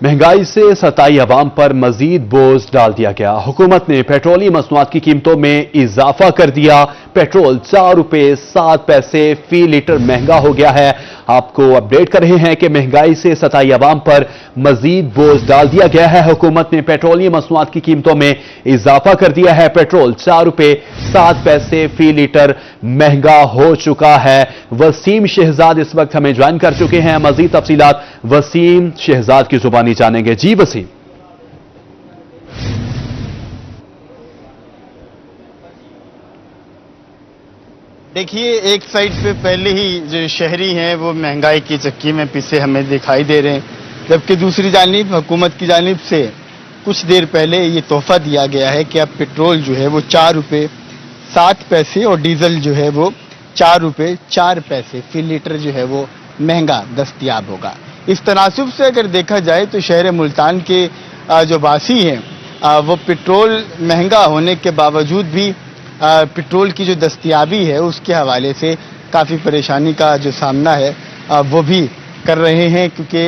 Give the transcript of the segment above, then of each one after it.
महंगाई से सताई अवाम पर मजीद बोझ डाल दिया गया। हुकूमत ने पेट्रोलियम मसनूआत की कीमतों में इजाफा कर दिया। पेट्रोल 4 रुपए 7 पैसे फी लीटर महंगा हो गया है। आपको अपडेट कर रहे हैं कि महंगाई से सताई अवाम पर मजीद बोझ डाल दिया गया है। हुकूमत ने पेट्रोलियम मसनूआत की कीमतों में इजाफा कर दिया है। पेट्रोल 4 रुपए 7 पैसे फी लीटर महंगा हो चुका है। वसीम शहजाद इस वक्त हमें ज्वाइन कर चुके हैं। मजीद तफसीलात वसीम शहजाद की जुबानी जानेंगे। जी वसीम। देखिए, एक साइड पे पहले ही जो शहरी हैं वो महंगाई की चक्की में पिसे हमें दिखाई दे रहे हैं, जबकि दूसरी जानिब हुकूमत की जानिब से कुछ देर पहले ये तोहफा दिया गया है कि अब पेट्रोल जो है वो 4 रुपए 7 पैसे और डीजल जो है वो 4 रुपए 4 पैसे फी लीटर जो है वो महंगा दस्तयाब होगा। इस तनासुब से अगर देखा जाए तो शहर मुल्तान के जो वासी हैं वो पेट्रोल महंगा होने के बावजूद भी पेट्रोल की जो दस्तयाबी है उसके हवाले से काफ़ी परेशानी का जो सामना है वो भी कर रहे हैं, क्योंकि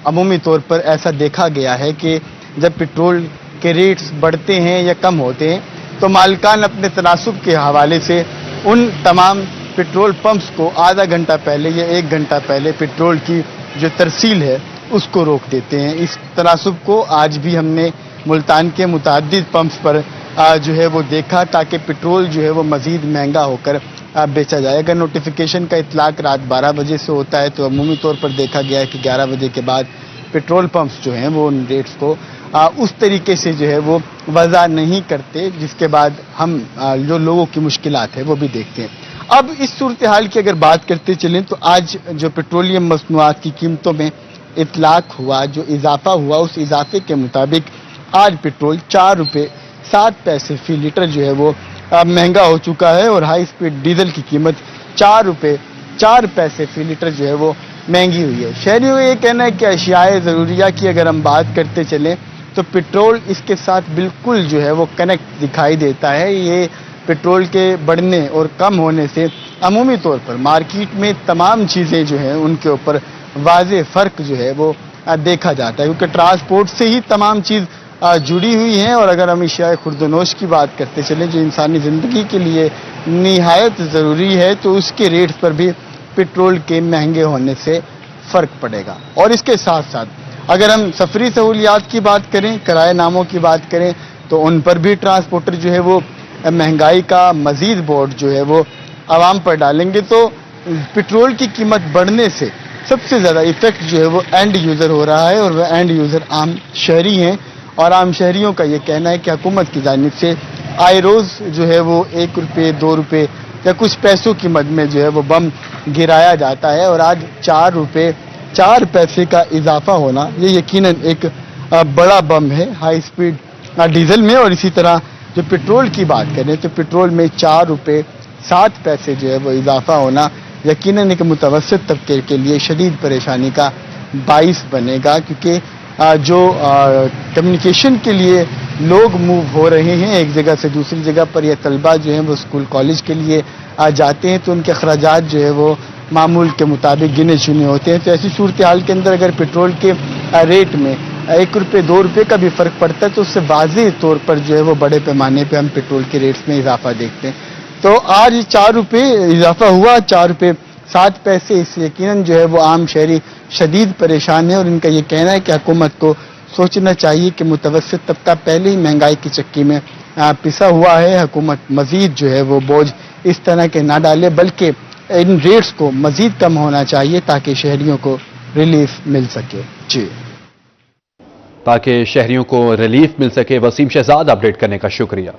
अमूमी तौर पर ऐसा देखा गया है कि जब पेट्रोल के रेट्स बढ़ते हैं या कम होते हैं तो मालिकान अपने तनासुब के हवाले से उन तमाम पेट्रोल पंप्स को आधा घंटा पहले या 1 घंटा पहले पेट्रोल की जो तरसील है उसको रोक देते हैं। इस तनासुब को आज भी हमने मुल्तान के मुतअद्दिद पंप्स पर जो है वो देखा, ताकि पेट्रोल जो है वो मज़ीद महंगा होकर बेचा जाए। अगर नोटिफिकेशन का इतलाक रात 12 बजे से होता है तो अमूमी तौर पर देखा गया है कि 11 बजे के बाद पेट्रोल पंप्स जो हैं वो उन रेट्स को उस तरीके से जो है वो वज़ा नहीं करते, जिसके बाद हम जो लोगों की मुश्किलात है वो भी देखते हैं। अब इस सूरत हाल की अगर बात करते चलें तो आज जो पेट्रोलियम मसनूआत की कीमतों में इतलाक हुआ, जो इजाफा हुआ, उस इजाफे के मुताबिक आज पेट्रोल 4 रुपए 7 पैसे फी लीटर जो है वो महंगा हो चुका है और हाई स्पीड डीजल की कीमत 4 रुपए 4 पैसे फी लीटर जो है वो महंगी हुई है। शहरियों का ये कहना है कि अशियाए ज़रूरिया की अगर हम बात करते चलें तो पेट्रोल इसके साथ बिल्कुल जो है वो कनेक्ट दिखाई देता है। ये पेट्रोल के बढ़ने और कम होने से अमूमी तौर पर मार्केट में तमाम चीज़ें जो हैं उनके ऊपर वाज़े फ़र्क जो है वो देखा जाता है, क्योंकि ट्रांसपोर्ट से ही तमाम चीज़ जुड़ी हुई हैं। और अगर हम अशियाए खुर्दनोश की बात करते चलें जो इंसानी ज़िंदगी के लिए निहायत ज़रूरी है, तो उसके रेट्स पर भी पेट्रोल के महंगे होने से फ़र्क पड़ेगा। और इसके साथ साथ अगर हम सफरी सहूलियात की बात करें, किराए नामों की बात करें, तो उन पर भी ट्रांसपोर्टर जो है वो महंगाई का मज़ीद बोझ जो है वो आवाम पर डालेंगे। तो पेट्रोल की कीमत बढ़ने से सबसे ज़्यादा इफेक्ट जो है वो एंड यूज़र हो रहा है, और वह एंड यूज़र आम शहरी हैं। और आम शहरियों का ये कहना है कि हुकूमत की जानिब से आए रोज़ जो है वो 1 रुपये 2 रुपये या कुछ पैसों की मद में जो है वो बम गिराया जाता है, और आज 4 रुपये 4 पैसे का इजाफा होना ये यकीनन एक बड़ा बम है हाई स्पीड डीजल में। और इसी तरह जो पेट्रोल की बात करें तो पेट्रोल में 4 रुपये 7 पैसे जो है वो इजाफा होना यकीनन एक मुतवस्सित तबके के लिए शदीद परेशानी का बाइस बनेगा, क्योंकि जो कम्युनिकेशन के लिए लोग मूव हो रहे हैं एक जगह से दूसरी जगह पर, या तलबा जो हैं वो स्कूल कॉलेज के लिए जाते हैं तो उनके अखराजात जो है वो मामूल के मुताबिक गिने चुने होते हैं। तो ऐसी सूरत हाल के अंदर अगर पेट्रोल के रेट में 1 रुपये 2 रुपये का भी फ़र्क पड़ता है तो उससे वाज़ेह तौर पर जो है वो बड़े पैमाने पर हम पेट्रोल के रेट्स में इजाफा देखते हैं। तो आज 4 रुपये इजाफा हुआ, 4 रुपये 7 पैसे, इससे यकीनन जो है वो आम शहरी शदीद परेशान है। और इनका ये कहना है कि हुकूमत को सोचना चाहिए कि मुतवस्सित तबका पहले ही महंगाई की चक्की में पिसा हुआ है। हुकूमत मज़ीद जो है वो बोझ इस तरह के ना डाले, बल्कि इन रेट्स को मज़ीद कम होना चाहिए ताकि शहरियों को रिलीफ मिल सके। जी, ताकि शहरियों को रिलीफ मिल सके। वसीम शहजाद अपडेट करने का शुक्रिया।